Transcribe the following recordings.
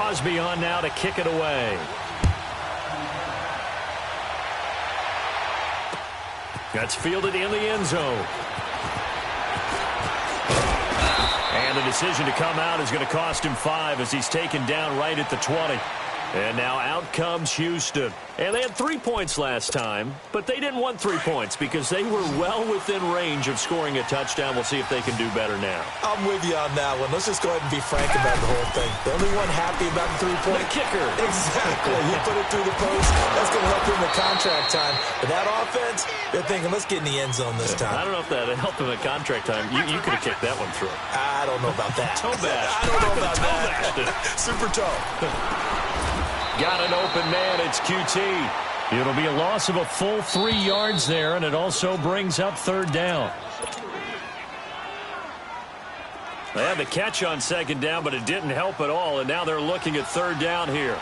Crosby on now to kick it away. That's fielded in the end zone. And the decision to come out is going to cost him 5 as he's taken down right at the 20. And now out comes Houston. And they had 3 points last time, but they didn't want 3 points because they were well within range of scoring a touchdown. We'll see if they can do better now. I'm with you on that one. Let's just go ahead and be frank about the whole thing. The only one happy about the 3-point kicker. Exactly. He put it through the post. That's going to help him in contract time. But that offense, they're thinking, let's get in the end zone this time. I don't know if that helped him in contract time. You could have kicked that one through. I don't know about that. Toe bash. I don't know about that. Super toe. Got an open man. It's QT. It'll be a loss of a full 3 yards there, and it also brings up 3rd down. They had the catch on 2nd down, but it didn't help at all, and now they're looking at 3rd down here.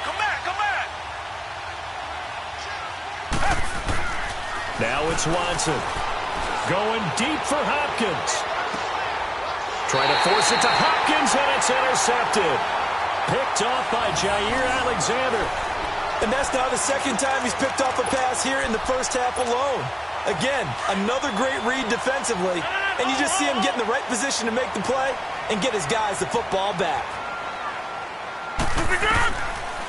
Come back. Now it's Watson. Going deep for Hopkins. Trying to force it to Hopkins, and it's intercepted. Picked off by Jair Alexander. And that's now the 2nd time he's picked off a pass here in the first half alone. Again, another great read defensively, and you just see him get in the right position to make the play and get his guys the football back.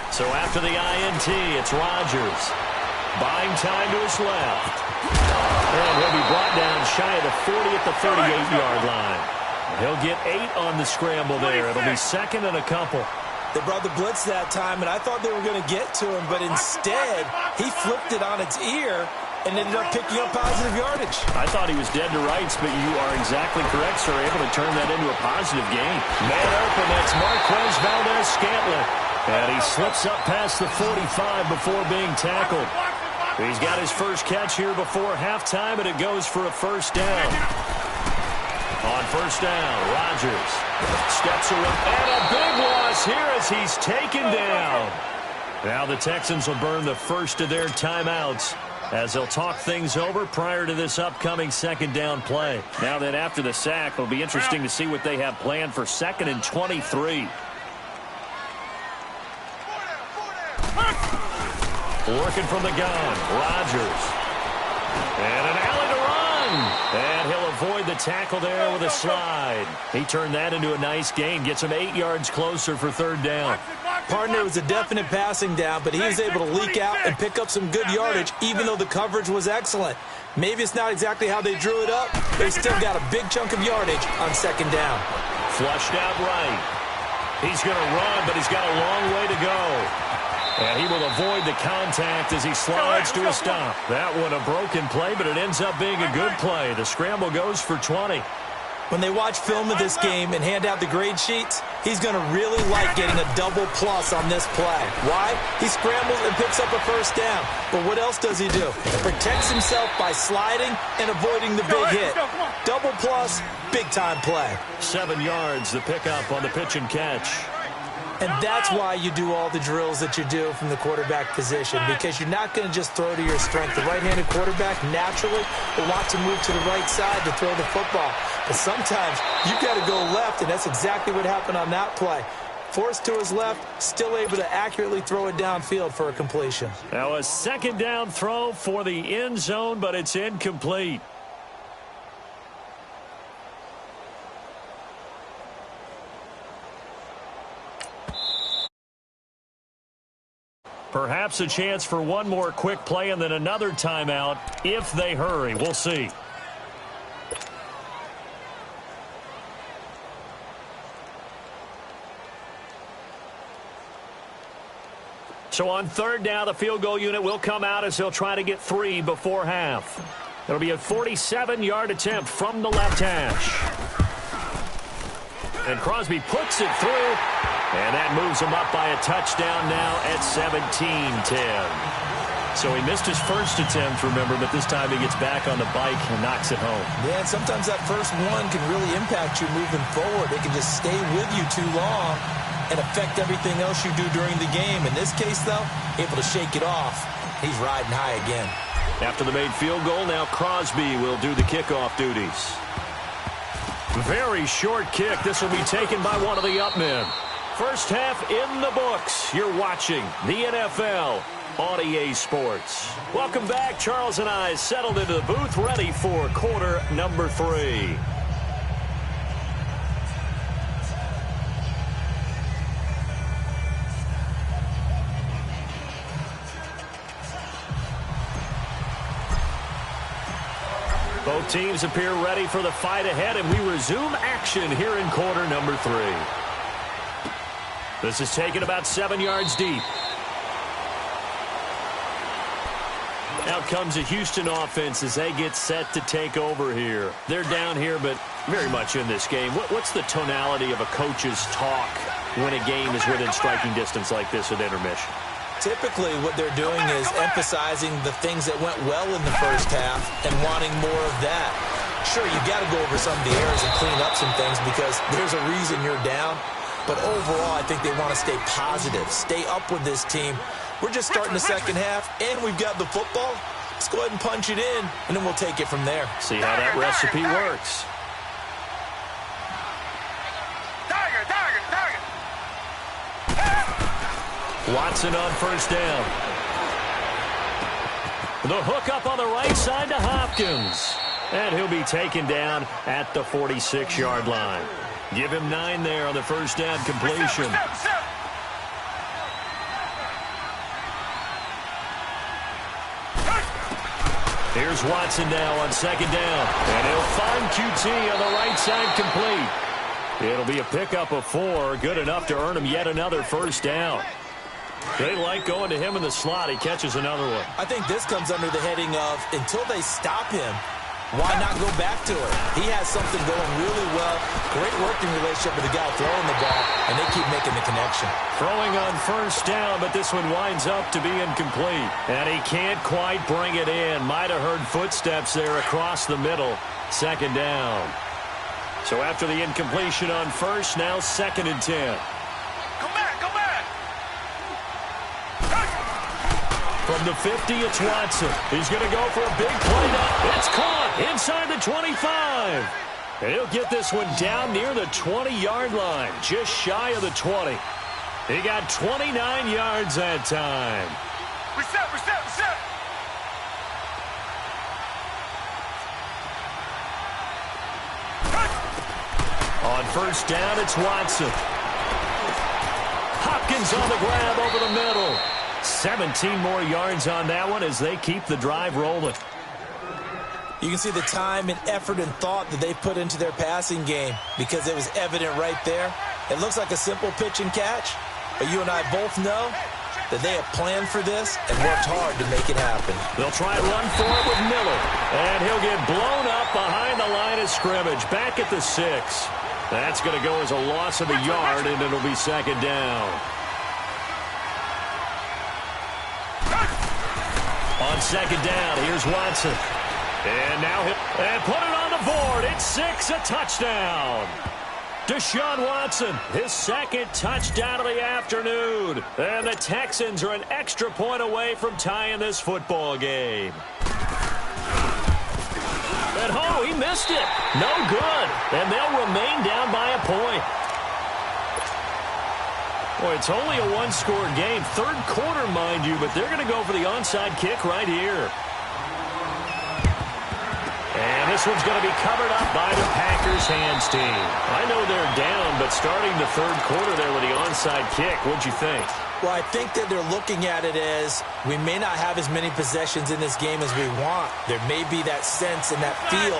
So after the INT, it's Rodgers. Buying time to his left. And he'll be brought down shy of the 40 at the 38-yard line. He'll get 8 on the scramble there. It'll be 2nd and a couple. They brought the blitz that time, and I thought they were going to get to him, but instead, he flipped it on its ear and ended up picking up positive yardage. I thought he was dead to rights, but you are exactly correct, sir. Able to turn that into a positive gain. Man open, that's Marquez Valdez-Scantling. And he slips up past the 45 before being tackled. He's got his first catch here before halftime, and it goes for a 1st down. On 1st down, Rodgers steps away, and a big loss here as he's taken down. Now the Texans will burn the first of their timeouts as they'll talk things over prior to this upcoming 2nd down play. Now that after the sack, it'll be interesting to see what they have planned for 2nd and 23. Working from the gun, Rodgers. And an alley to run. And he'll avoid the tackle there with a slide. He turned that into a nice gain. Gets him 8 yards closer for 3rd down. Partner, was a definite passing down, but he was able to leak out and pick up some good yardage, even though the coverage was excellent. Maybe it's not exactly how they drew it up, but he still got a big chunk of yardage on 2nd down. Flushed out right. He's going to run, but he's got a long way to go. And he will avoid the contact as he slides to a stop. That one a broken play, but it ends up being a good play. The scramble goes for 20. When they watch film of this game and hand out the grade sheets, he's going to really like getting a double plus on this play. Why? He scrambles and picks up a 1st down. But what else does he do? Protects himself by sliding and avoiding the big hit. Double plus, big-time play. 7 yards, the pickup on the pitch and catch. And that's why you do all the drills that you do from the quarterback position, because you're not going to just throw to your strength. The right-handed quarterback naturally will want to move to the right side to throw the football. But sometimes you've got to go left, and that's exactly what happened on that play. Forced to his left, still able to accurately throw it downfield for a completion. Now a 2nd down throw for the end zone, but it's incomplete. Perhaps a chance for one more quick play and then another timeout if they hurry. We'll see. So on 3rd down, the field goal unit will come out as they'll try to get 3 before half. It'll be a 47-yard attempt from the left hash. And Crosby puts it through. And that moves him up by a touchdown now at 17-10. So he missed his first attempt, remember, but this time he gets back on the bike and knocks it home. Yeah, and sometimes that first one can really impact you moving forward. It can just stay with you too long and affect everything else you do during the game. In this case, though, able to shake it off. He's riding high again. After the made field goal, now Crosby will do the kickoff duties. Very short kick. This will be taken by one of the up men. First half in the books. You're watching the NFL on EA Sports. Welcome back. Charles and I settled into the booth, ready for quarter number 3. Both teams appear ready for the fight ahead, and we resume action here in quarter number 3. This is taken about 7 yards deep. Out comes a Houston offense as they get set to take over here. They're down here, but very much in this game. What's the tonality of a coach's talk when a game is within striking distance like this at intermission? Typically, what they're doing is emphasizing the things that went well in the first half and wanting more of that. Sure, you got to go over some of the errors and clean up some things because there's a reason you're down. But overall, I think they want to stay positive, stay up with this team. We're just starting the second half, and we've got the football. Let's go ahead and punch it in, and then we'll take it from there. See how that recipe works. Watson on first down. The hook up on the right side to Hopkins. And he'll be taken down at the 46-yard line. Give him 9 there on the first down completion. Here's Watson now on second down. And he'll find QT on the right side complete. It'll be a pickup of 4. Good enough to earn him yet another first down. They like going to him in the slot. He catches another one. I think this comes under the heading of until they stop him, why not go back to it? He has something going really well. Great working relationship with the guy throwing the ball, and they keep making the connection. Throwing on first down, but this one winds up to be incomplete. And he can't quite bring it in. Might have heard footsteps there across the middle. Second down. So after the incompletion on first, now 2nd and 10. Come back, come back. From the 50, it's Watson. He's going to go for a big play now. It's caught inside the 25. And he'll get this one down near the 20-yard line, just shy of the 20. He got 29 yards that time. Reset, reset, reset. On first down, it's Watson. Hopkins on the grab over the middle. 17 more yards on that one as they keep the drive rolling. You can see the time and effort and thought that they put into their passing game because it was evident right there. It looks like a simple pitch and catch, but you and I both know that they have planned for this and worked hard to make it happen. They'll try to run for it with Miller, and he'll get blown up behind the line of scrimmage, back at the 6. That's going to go as a loss of a yard, and it'll be second down. On second down, here's Watson. And now he'll put it on the board. It's 6, a touchdown. Deshaun Watson, his 2nd touchdown of the afternoon. And the Texans are an extra point away from tying this football game. And oh, he missed it. No good. And they'll remain down by a point. Boy, it's only a one-score game. Third quarter, mind you, but they're going to go for the onside kick right here. And this one's going to be covered up by the Packers hands team. I know they're down, but starting the third quarter there with the onside kick, what'd you think? Well, I think that they're looking at it as we may not have as many possessions in this game as we want. There may be that sense and that feel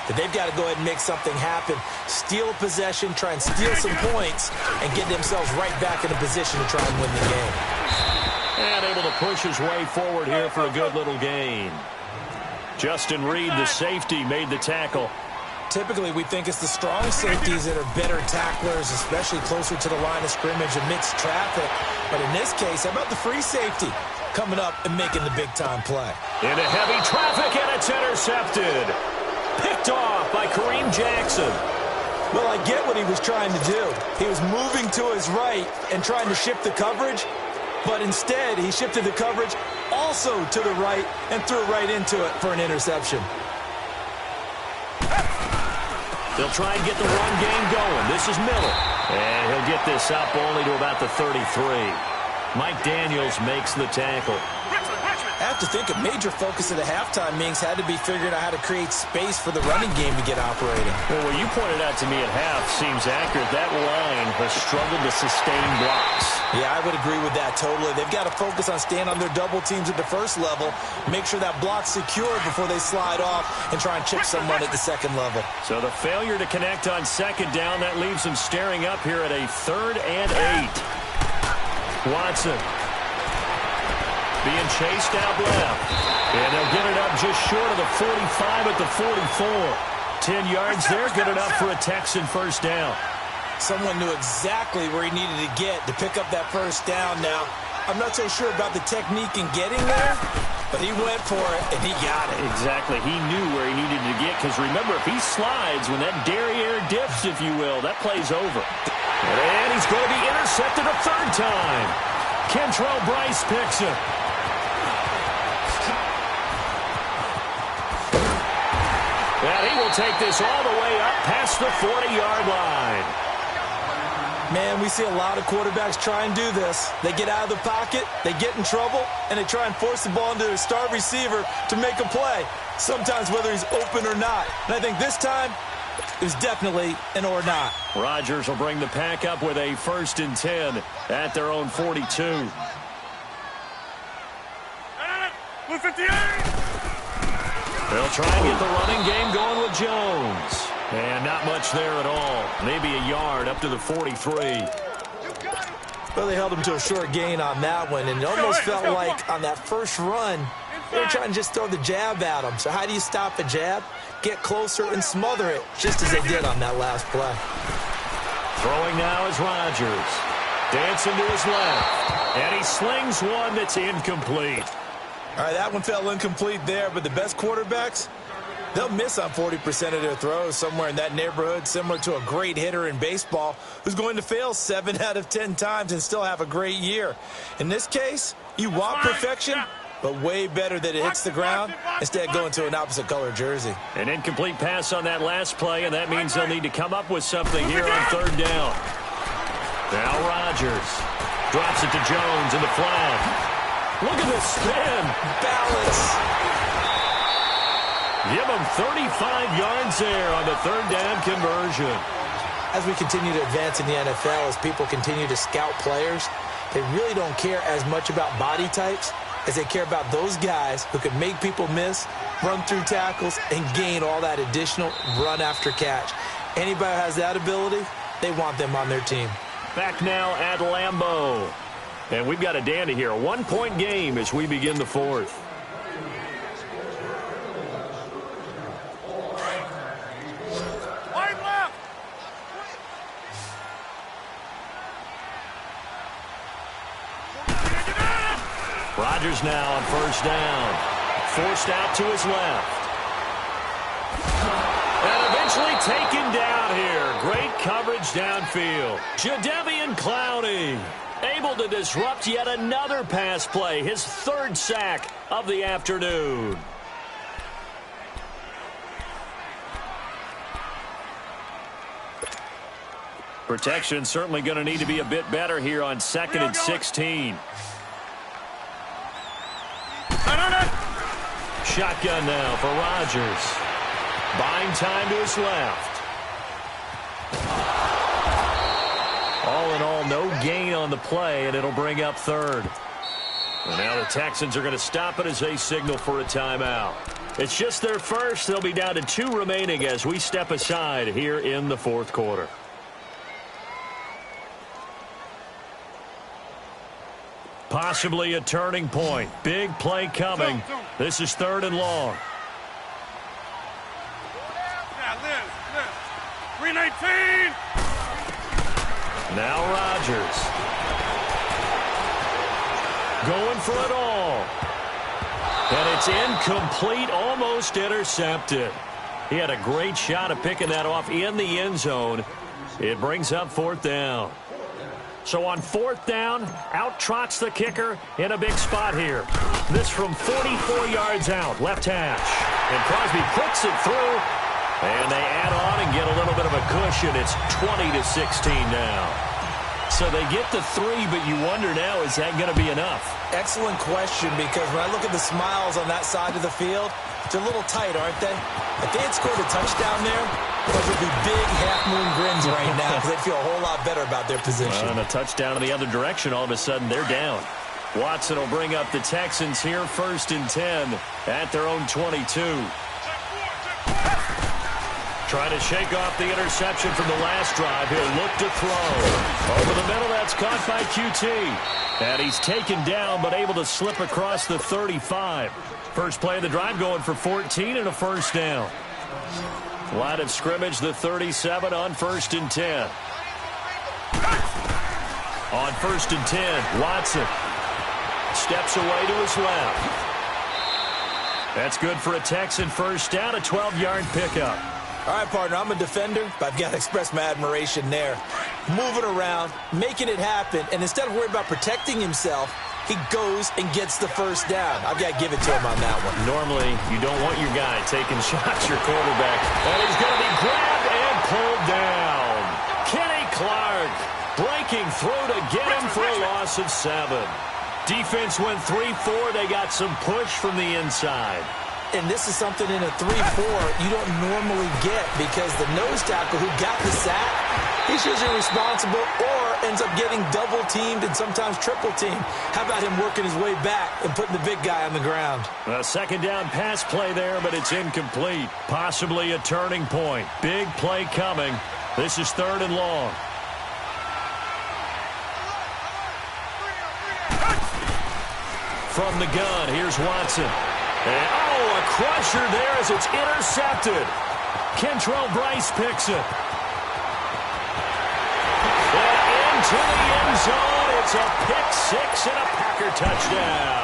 that they've got to go ahead and make something happen. Steal a possession, try and steal some points, and get themselves right back in a position to try and win the game. And able to push his way forward here for a good little gain. Justin Reed, the safety, made the tackle. Typically, we think it's the strong safeties that are better tacklers, especially closer to the line of scrimmage amidst traffic. But in this case, how about the free safety coming up and making the big-time play? Into heavy traffic, and it's intercepted. Picked off by Kareem Jackson. Well, I get what he was trying to do. He was moving to his right and trying to shift the coverage, but instead he shifted the coverage also to the right and threw right into it for an interception. They'll try and get the run game going. This is Miller. And he'll get this up only to about the 33. Mike Daniels makes the tackle. I have to think a major focus of the halftime meetings had to be figuring out how to create space for the running game to get operating. Well, what you pointed out to me at half seems accurate. That line has struggled to sustain blocks. Yeah, I would agree with that totally. They've got to focus on staying on their double teams at the first level, make sure that block's secured before they slide off and try and chip someone at the second level. So the failure to connect on second down, that leaves them staring up here at a 3rd and 8. Watson being chased out left. And they'll get it up just short of the 45 at the 44. 10 yards there, good enough for a Texan first down. Someone knew exactly where he needed to get to pick up that first down now. I'm not so sure about the technique in getting there, but he went for it, and he got it. Exactly. He knew where he needed to get, because remember, if he slides, when that derriere dips, if you will, that play's over. And he's going to be intercepted a 3rd time. Kentrell Bryce picks it. And he will take this all the way up past the 40-yard line. Man, we see a lot of quarterbacks try and do this. They get out of the pocket, they get in trouble, and they try and force the ball into their star receiver to make a play, sometimes whether he's open or not. And I think this time, it was definitely an or not. Rodgers will bring the pack up with a 1st and 10 at their own 42. Blue 58! They'll try and get the running game going with Jones. And not much there at all. Maybe a yard up to the 43. Well, they held him to a short gain on that one, and it almost felt like on that first run, they were trying to just throw the jab at him. So how do you stop a jab? Get closer and smother it, just as they did on that last play. Throwing now is Rodgers. Dancing to his left. And he slings one that's incomplete. All right, that one fell incomplete there, but the best quarterbacks, they'll miss on 40% of their throws, somewhere in that neighborhood, similar to a great hitter in baseball who's going to fail 7 out of 10 times and still have a great year. In this case, you want perfection, but way better that it hits the ground instead of going to an opposite color jersey. An incomplete pass on that last play, and that means they'll need to come up with something here on 3rd down. Now Rodgers drops it to Jones in the flat. Look at the spin. Balance. Give him 35 yards there on the 3rd down conversion. As we continue to advance in the NFL, as people continue to scout players, they really don't care as much about body types as they care about those guys who can make people miss, run through tackles, and gain all that additional run after catch. Anybody who has that ability, they want them on their team. Back now at Lambeau. And we've got a dandy here. A 1-point game as we begin the 4th. Wide left! Rodgers now on 1st down. Forced out to his left. And eventually taken down here. Great coverage downfield. Jadeveon Clowney able to disrupt yet another pass play. His 3rd sack of the afternoon. Protection certainly going to need to be a bit better here on 2nd and 16. Shotgun now for Rodgers. Buying time to his left. All in all, no gain on the play, and it'll bring up 3rd. And now the Texans are going to stop it as they signal for a timeout. It's just their first. They'll be down to 2 remaining as we step aside here in the 4th quarter. Possibly a turning point. Big play coming. This is 3rd and long. Yeah, Liz. 319. Now Rodgers. Going for it all. And it's incomplete, almost intercepted. He had a great shot at picking that off in the end zone. It brings up 4th down. So on 4th down, out trots the kicker in a big spot here. This from 44 yards out, left hash. And Crosby puts it through, And they add on and get a little bit of a cushion. It's 20-16 now. So they get the 3, but you wonder now, is that going to be enough? Excellent question, because when I look at the smiles on that side of the field, they're a little tight, aren't they? If they had scored a touchdown there, those would be big half-moon grins right now because they'd feel a whole lot better about their position. And a touchdown in the other direction, all of a sudden they're down. Watson will bring up the Texans here, 1st and 10 at their own 22. Trying to shake off the interception from the last drive. He'll look to throw. Over the middle, that's caught by QT. And he's taken down, but able to slip across the 35. First play of the drive going for 14 and a first down. Line of scrimmage, the 37 on 1st and 10. On 1st and 10, Watson steps away to his left. That's good for a Texan first down, a 12-yard pickup. All right, partner, I'm a defender, but I've got to express my admiration there. Moving around, making it happen, and instead of worrying about protecting himself, he goes and gets the first down. I've got to give it to him on that one. Normally, you don't want your guy taking shots, your quarterback. And he's going to be grabbed and pulled down. Kenny Clark breaking through to get him for a loss of 7. Defense went 3-4. They got some push from the inside. And this is something in a 3-4 you don't normally get, because the nose tackle who got the sack, he's usually responsible or ends up getting double-teamed and sometimes triple-teamed. How about him working his way back and putting the big guy on the ground? A second down pass play there, but it's incomplete. Possibly a turning point. Big play coming. This is 3rd and long. From the gun, here's Watson. And, a crusher there as it's intercepted. Kentrell Bryce picks it. And into the end zone. It's a pick 6 and a Packer touchdown.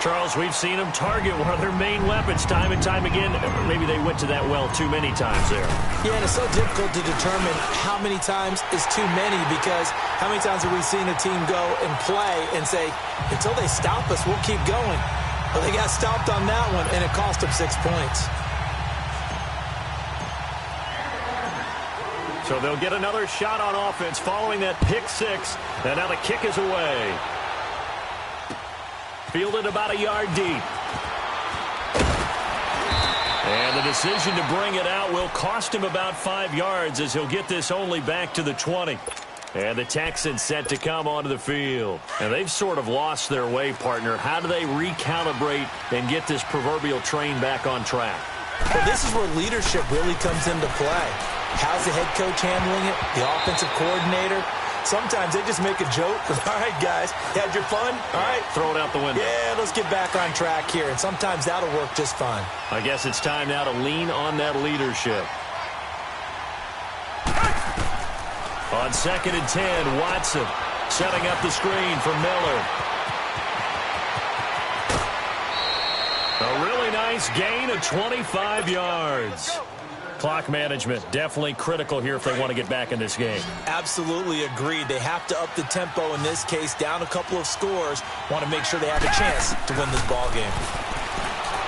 Charles, we've seen them target one of their main weapons time and time again. Maybe they went to that well too many times there. Yeah, and it's so difficult to determine how many times is too many, because how many times have we seen a team go and play and say, until they stop us, we'll keep going. Well, they got stopped on that one, and it cost them 6 points. So they'll get another shot on offense following that pick 6, and now the kick is away. Fielded about a yard deep. And the decision to bring it out will cost him about 5 yards, as he'll get this only back to the 20. And the Texans set to come onto the field. And they've sort of lost their way, partner. How do they recalibrate and get this proverbial train back on track? Well, this is where leadership really comes into play. How's the head coach handling it? The offensive coordinator? Sometimes they just make a joke. All right, guys, had your fun? All right. Throw it out the window. Yeah, let's get back on track here. And sometimes that'll work just fine. I guess it's time now to lean on that leadership. On 2nd and 10, Watson setting up the screen for Miller. A really nice gain of 25 yards. Clock management definitely critical here if they want to get back in this game. Absolutely agreed. They have to up the tempo in this case, down a couple of scores. Want to make sure they have a chance to win this ball game.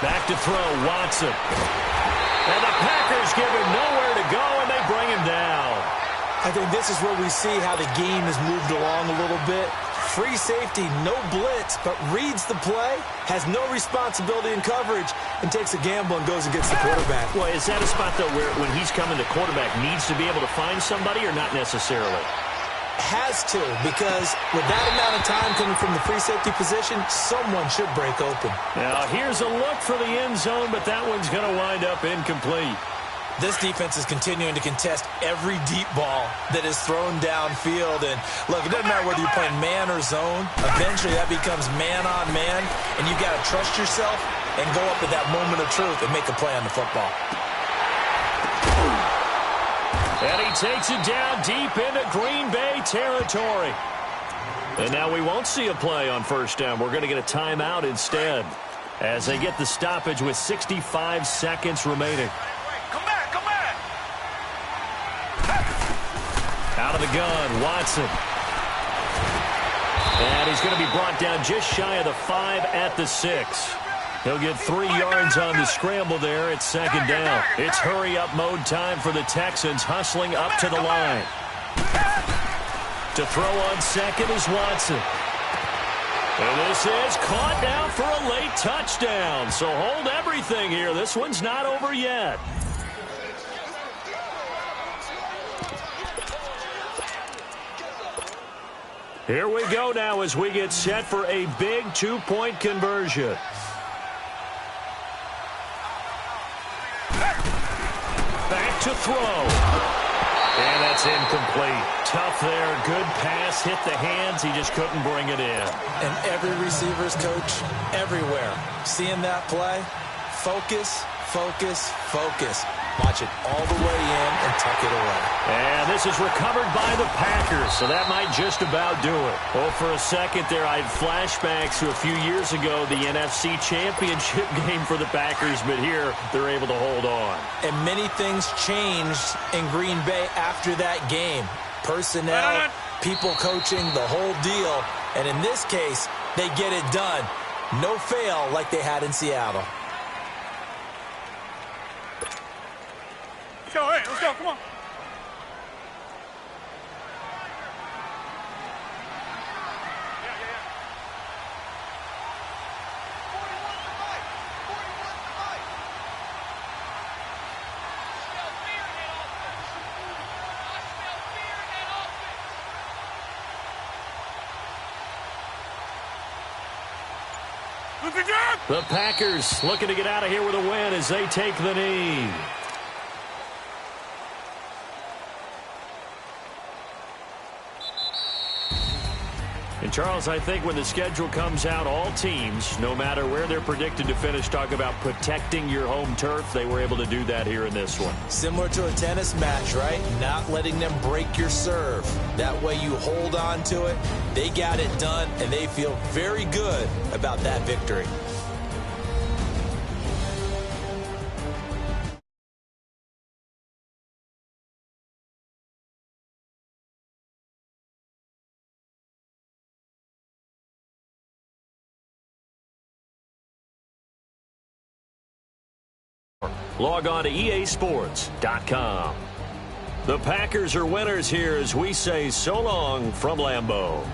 Back to throw, Watson. And the Packers give him nowhere to go, and they bring him down. I think this is where we see how the game has moved along a little bit. Free safety, no blitz, but reads the play, has no responsibility in coverage, and takes a gamble and goes and gets the quarterback. Well, is that a spot, though, where when he's coming, the quarterback needs to be able to find somebody, or not necessarily? Has to, because with that amount of time coming from the free safety position, someone should break open. Now, here's a look for the end zone, but that one's going to wind up incomplete. This defense is continuing to contest every deep ball that is thrown downfield. And, look, it doesn't matter whether you're playing man or zone. Eventually, that becomes man-on-man, and you've got to trust yourself and go up at that moment of truth and make a play on the football. And he takes it down deep into Green Bay territory. And now we won't see a play on first down. We're going to get a timeout instead as they get the stoppage with 65 seconds remaining. Out of the gun, Watson. And he's going to be brought down just shy of the 5 at the 6. He'll get 3 yards on the scramble there. It's second down. It's hurry-up mode time for the Texans, hustling up to the line. To throw on second is Watson. And this is caught now for a late touchdown. So hold everything here. This one's not over yet. Here we go now as we get set for a big 2-point conversion. Back to throw. And that's incomplete. Tough there. Good pass. Hit the hands. He just couldn't bring it in. And every receiver's coach everywhere. Seeing that play, focus, focus, focus. Watch it all the way in and tuck it away. And this is recovered by the Packers, so that might just about do it. Well, for a second there, I had flashbacks to a few years ago, the NFC Championship game for the Packers, but here they're able to hold on. And many things changed in Green Bay after that game. Personnel, people coaching, the whole deal. And in this case, they get it done. No fail like they had in Seattle. Let's go, hey, let's go, come on. The Packers looking to get out of here with a win as they take the knee. And, Charles, I think when the schedule comes out, all teams, no matter where they're predicted to finish, talk about protecting your home turf. They were able to do that here in this one. Similar to a tennis match, right? Not letting them break your serve. That way you hold on to it. They got it done, and they feel very good about that victory. Log on to easports.com. The Packers are winners here as we say so long from Lambeau.